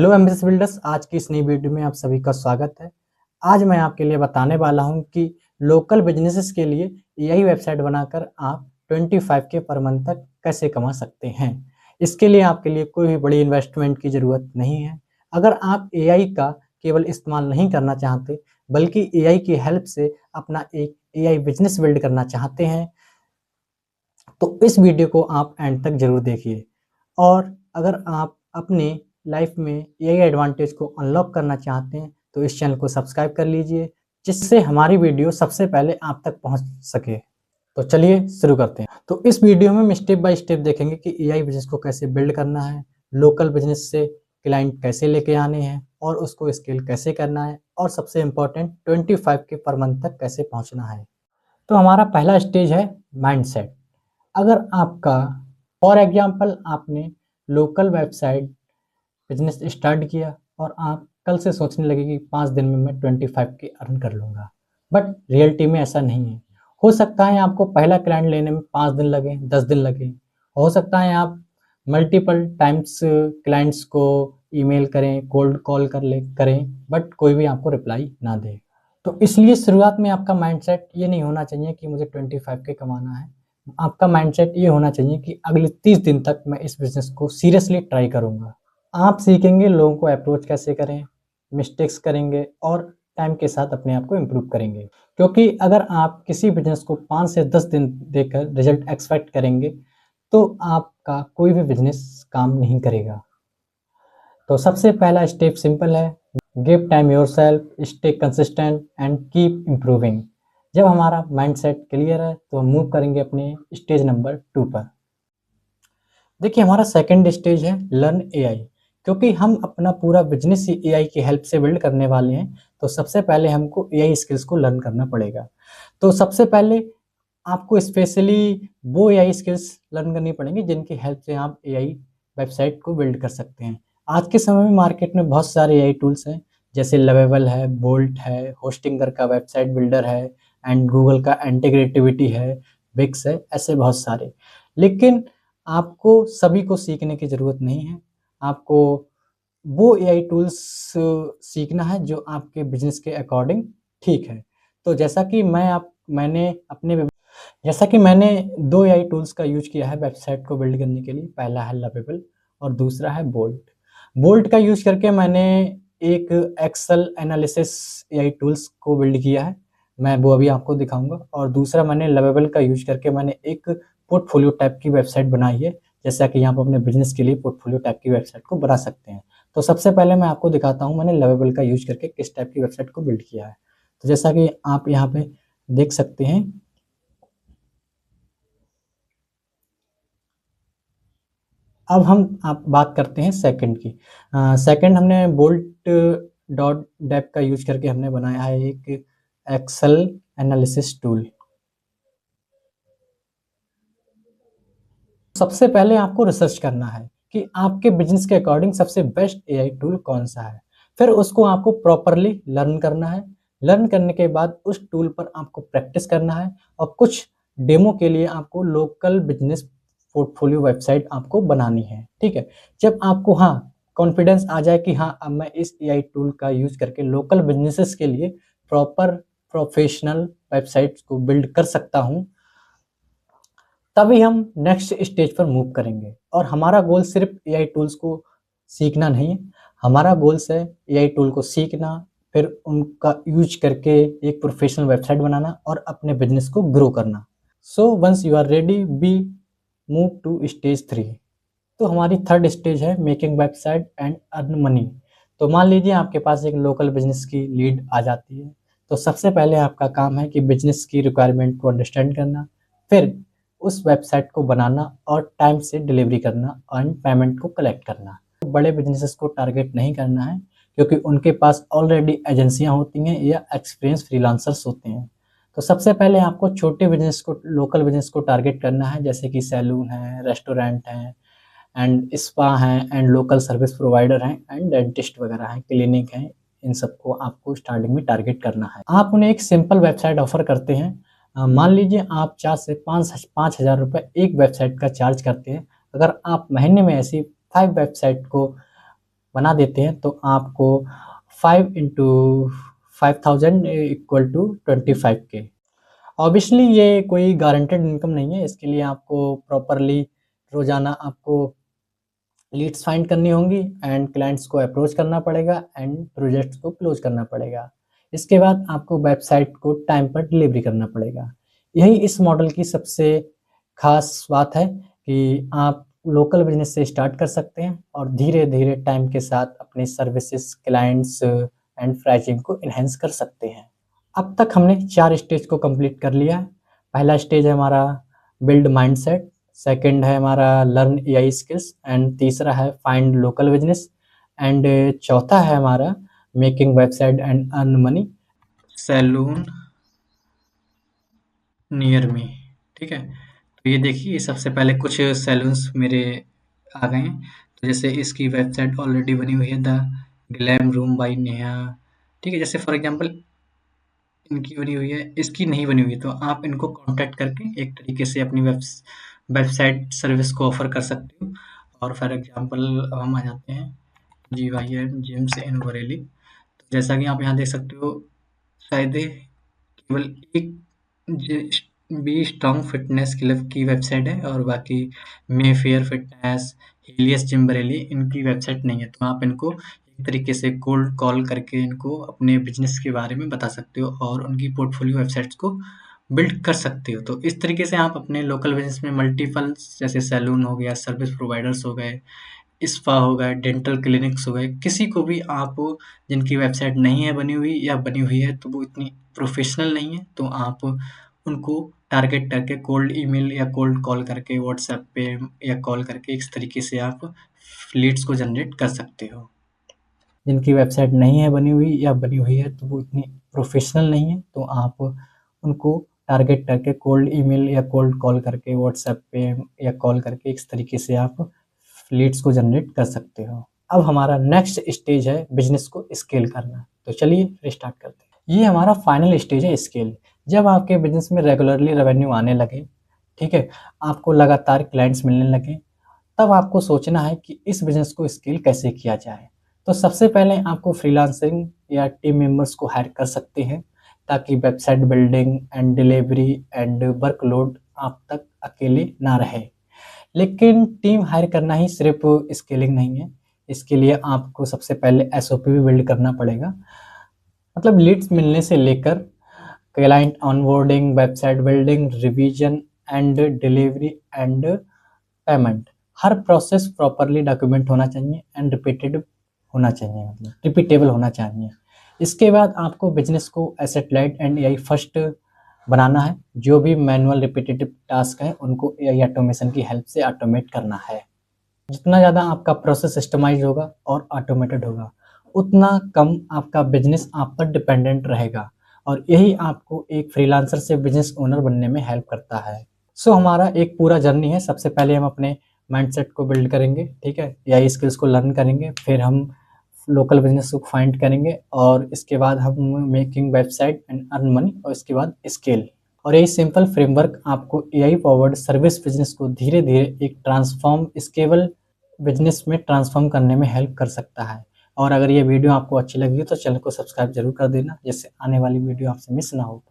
Hello MBS builders, आज की इस नई वीडियो में आप सभी का स्वागत है। आज मैं आपके लिए बताने वाला हूं कि लोकल बिजनेसेस के लिए एआई वेबसाइट बनाकर आप 25 के पर मंथ तक कैसे कमा सकते हैं। इसके लिए आपके लिए कोई भी बड़ी इन्वेस्टमेंट की ज़रूरत नहीं है। अगर आप एआई का केवल इस्तेमाल नहीं करना चाहते बल्कि एआई की हेल्प से अपना एक एआई बिजनेस बिल्ड करना चाहते हैं तो इस वीडियो को आप एंड तक ज़रूर देखिए। और अगर आप अपने लाइफ में एआई एडवांटेज को अनलॉक करना चाहते हैं तो इस चैनल को सब्सक्राइब कर लीजिए, जिससे हमारी वीडियो सबसे पहले आप तक पहुंच सके। तो चलिए शुरू करते हैं। तो इस वीडियो में हम स्टेप बाय स्टेप देखेंगे कि एआई बिजनेस को कैसे बिल्ड करना है, लोकल बिजनेस से क्लाइंट कैसे लेके आने हैं और उसको स्केल कैसे करना है, और सबसे इम्पोर्टेंट 25 के पर मंथ तक कैसे पहुँचना है। तो हमारा पहला स्टेज है माइंडसेट। अगर आपका फॉर एग्जांपल आपने लोकल वेबसाइट बिजनेस स्टार्ट किया और आप कल से सोचने लगे कि 5 दिन में मैं 25 के अर्न कर लूँगा, बट रियलिटी में ऐसा नहीं है। हो सकता है आपको पहला क्लाइंट लेने में 5 दिन लगे, 10 दिन लगे। हो सकता है आप मल्टीपल टाइम्स क्लाइंट्स को ईमेल करें, कोल्ड कॉल करें, बट कोई भी आपको रिप्लाई ना दे। तो इसलिए शुरुआत में आपका माइंडसेट ये नहीं होना चाहिए कि मुझे 25 के कमाना है। आपका माइंडसेट ये होना चाहिए कि अगले 30 दिन तक मैं इस बिज़नेस को सीरियसली ट्राई करूँगा। आप सीखेंगे लोगों को अप्रोच कैसे करें, मिस्टेक्स करेंगे और टाइम के साथ अपने आप को इम्प्रूव करेंगे। क्योंकि अगर आप किसी बिज़नेस को 5 से 10 दिन देकर रिजल्ट एक्सपेक्ट करेंगे तो आपका कोई भी बिज़नेस काम नहीं करेगा। तो सबसे पहला स्टेप सिंपल है, give time yourself, stay consistent and keep improving. जब हमारा माइंडसेट क्लियर है तो हम मूव करेंगे अपने स्टेज नंबर 2 पर। देखिए, हमारा सेकंड स्टेज है लर्न एआई। क्योंकि हम अपना पूरा बिजनेस ही एआई की हेल्प से बिल्ड करने वाले हैं, तो सबसे पहले हमको एआई स्किल्स को लर्न करना पड़ेगा। तो सबसे पहले आपको स्पेशली वो एआई स्किल्स लर्न करनी पड़ेंगी जिनकी हेल्प से आप एआई वेबसाइट को बिल्ड कर सकते हैं। आज के समय में मार्केट में बहुत सारे एआई टूल्स हैं, जैसे लवेबल है, बोल्ट है, होस्टिंगर का वेबसाइट बिल्डर है, एंड गूगल का इंटीग्रेटिविटी है, विक्स है, ऐसे बहुत सारे। लेकिन आपको सभी को सीखने की ज़रूरत नहीं है। आपको वो एआई टूल्स सीखना है जो आपके बिज़नेस के अकॉर्डिंग ठीक है। तो जैसा कि मैंने 2 एआई टूल्स का यूज़ किया है वेबसाइट को बिल्ड करने के लिए। पहला है लवेबल और दूसरा है बोल्ट। बोल्ट का यूज़ करके मैंने एक एक्सेल एनालिसिस एआई टूल्स को बिल्ड किया है, मैं वो अभी आपको दिखाऊँगा। और दूसरा मैंने लवेबल का यूज़ करके मैंने एक पोर्टफोलियो टाइप की वेबसाइट बनाई है, जैसा कि आप अपने बिज़नेस के लिए पोर्टफोलियो टाइप की वेबसाइट को बना सकते हैं। तो सबसे पहले मैं आपको दिखाता हूँ मैंने लवेबल का यूज़ करके किस टाइप की वेबसाइट को बिल्ड किया है। तो जैसा कि आप यहाँ पे देख सकते हैं, अब आप बात करते हैं सेकंड की। सेकंड हमने बोल्ट डॉट डेप का यूज़ करके हमने बनाया है एक एक्सेल एनालिसिस टूल। सबसे पहले आपको रिसर्च करना है कि आपके बिज़नेस के अकॉर्डिंग सबसे बेस्ट एआई टूल कौन-सा है। फिर उसको आपको प्रॉपर्ली लर्न करना है। लर्न करने के बाद उस टूल पर आपको प्रैक्टिस करना है और कुछ डेमो के लिए आपको लोकल बिज़नेस पोर्टफोलियो वेबसाइट आपको बनानी है, ठीक है? जब आपको कॉन्फिडेंस आ जाए कि अब मैं इस एआई टूल का यूज़ करके लोकल बिज़नेसेस के लिए प्रॉपर प्रोफेशनल वेबसाइट्स को बिल्ड कर सकता हूँ, तभी हम नेक्स्ट स्टेज पर मूव करेंगे। और हमारा गोल सिर्फ एआई टूल्स को सीखना नहीं है, हमारा गोल्स है एआई टूल को सीखना, फिर उनका यूज करके एक प्रोफेशनल वेबसाइट बनाना और अपने बिजनेस को ग्रो करना। So once you are ready we move to stage 3। तो हमारी थर्ड स्टेज है making website and earn money. तो मान लीजिए आपके पास एक लोकल बिजनेस की लीड आ जाती है, तो सबसे पहले आपका काम है कि बिजनेस की रिक्वायरमेंट को अंडरस्टैंड करना, फिर उस वेबसाइट को बनाना और टाइम से डिलीवरी करना एंड पेमेंट को कलेक्ट करना। बड़े बिजनेसेस को टारगेट नहीं करना है, क्योंकि उनके पास ऑलरेडी एजेंसियां होती हैं या एक्सपीरियंस फ्रीलांसर्स होते हैं। तो सबसे पहले आपको छोटे बिजनेस को, लोकल बिजनेस को टारगेट करना है, जैसे कि सैलून है, रेस्टोरेंट हैं, एंड स्पा हैं, एंड लोकल सर्विस प्रोवाइडर हैं, एंड डेंटिस्ट वगैरह हैं, क्लिनिक हैं। इन सबको आपको स्टार्टिंग में टारगेट करना है। आप उन्हें एक सिंपल वेबसाइट ऑफर करते हैं। मान लीजिए आप 4 से 5,000 रुपये एक वेबसाइट का चार्ज करते हैं। अगर आप महीने में ऐसी 5 वेबसाइट को बना देते हैं तो आपको 5 into 5000 equal to 25K। Obviously ये कोई गारंटेड इनकम नहीं है, इसके लिए आपको प्रॉपरली रोज़ाना आपको लीड्स फाइंड करनी होंगी एंड क्लाइंट्स को अप्रोच करना पड़ेगा एंड प्रोजेक्ट्स को क्लोज करना पड़ेगा। इसके बाद आपको वेबसाइट को टाइम पर डिलीवरी करना पड़ेगा। यही इस मॉडल की सबसे खास बात है कि आप लोकल बिजनेस से स्टार्ट कर सकते हैं और धीरे-धीरे टाइम के साथ अपनी सर्विसेज, क्लाइंट्स एंड प्राइसिंग को एनहांस कर सकते हैं। अब तक हमने 4 स्टेज को कंप्लीट कर लिया है। पहला स्टेज है हमारा बिल्ड माइंडसेट, सेकंड है हमारा लर्न एआई स्किल्स एंड तीसरा है फाइंड लोकल बिजनेस एंड चौथा है हमारा making website and earn money salon near me. ठीक है, तो ये देखिए सबसे पहले कुछ सैलून्स मेरे आ गए हैं। तो जैसे इसकी वेबसाइट ऑलरेडी बनी हुई है, the glam room by Neha. ठीक है, जैसे फॉर एग्जांपल इनकी बनी हुई है, इसकी नहीं बनी हुई है, तो आप इनको कॉन्टैक्ट करके एक तरीके से अपनी वेबसाइट सर्विस को ऑफ़र कर सकते हो। और फॉर एग्जांपल अब हम आ जाते हैं जीवाईएम जेम्स इन बरेली। तो जैसा कि आप यहाँ देख सकते हो, शायद केवल एक बी स्ट्रॉन्ग फिटनेस क्लब की वेबसाइट है और बाकी Mayfair fitness, Helios gym Bareilly इनकी वेबसाइट नहीं है। तो आप इनको एक तरीके से कोल्ड कॉल करके इनको अपने बिजनेस के बारे में बता सकते हो और उनकी पोर्टफोलियो वेबसाइट्स को बिल्ड कर सकते हो। तो इस तरीके से आप अपने लोकल बिजनेस में मल्टीपल जैसे सैलून हो गया, सर्विस प्रोवाइडर्स हो गए, स्पा हो गए, डेंटल क्लिनिक्स हो गए, किसी को भी आप जिनकी वेबसाइट नहीं है बनी हुई या बनी हुई है तो वो इतनी प्रोफेशनल नहीं है, तो आप उनको टारगेट करके कोल्ड ईमेल या कोल्ड कॉल करके व्हाट्सएप पे या कॉल करके इस तरीके से आप लीड्स को जनरेट कर सकते हो। जिनकी वेबसाइट नहीं है बनी हुई या बनी हुई है तो वो इतनी प्रोफेशनल नहीं है, तो आप उनको टारगेट करके कोल्ड ईमेल या कोल्ड कॉल करके व्हाट्सएप पे या कॉल करके इस तरीके से आप लीड्स को जनरेट कर सकते हो। अब हमारा नेक्स्ट स्टेज है बिजनेस को स्केल करना। तो चलिए फिर स्टार्ट करते हैं। ये हमारा फाइनल स्टेज है स्केल। जब आपके बिजनेस में रेगुलरली रेवेन्यू आने लगे, ठीक है, आपको लगातार क्लाइंट्स मिलने लगे, तब आपको सोचना है कि इस बिजनेस को स्केल कैसे किया जाए। तो सबसे पहले आपको फ्रीलांसिंग या टीम मेंबर्स को हायर कर सकते हैं ताकि website building and delivery and workload आप तक अकेले ना रहे। लेकिन टीम हायर करना ही सिर्फ स्केलिंग नहीं है, इसके लिए आपको सबसे पहले एसओपी भी बिल्ड करना पड़ेगा। मतलब लीड्स मिलने से लेकर client onboarding, website building, revision and delivery and payment, her process properly document होना चाहिए एंड रिपीटेड होना चाहिए, मतलब रिपीटेबल होना चाहिए। इसके बाद आपको बिजनेस को asset light and AI first बनाना है। जो भी मैनुअल रिपीटेटिव टास्क है उनको एआई ऑटोमेशन की हेल्प से ऑटोमेट करना है। जितना ज़्यादा आपका प्रोसेस सिस्टमाइज होगा और ऑटोमेटेड होगा, उतना कम आपका बिजनेस आप पर डिपेंडेंट रहेगा और यही आपको एक फ्रीलांसर से बिजनेस ओनर बनने में हेल्प करता है। सो हमारा एक पूरा जर्नी है। सबसे पहले हम अपने माइंडसेट को बिल्ड करेंगे, ठीक है, एआई स्किल्स को लर्न करेंगे, फिर हम लोकल बिजनेस को फाइंड करेंगे और इसके बाद हम making website and earn money और इसके बाद स्केल। और यही सिंपल फ्रेमवर्क आपको एआई पावर्ड सर्विस बिजनेस को धीरे-धीरे एक ट्रांसफॉर्म स्केलेबल बिजनेस में ट्रांसफॉर्म करने में हेल्प कर सकता है। और अगर ये वीडियो आपको अच्छी लगी हो तो चैनल को सब्सक्राइब ज़रूर कर देना, जिससे आने वाली वीडियो आपसे मिस ना हो।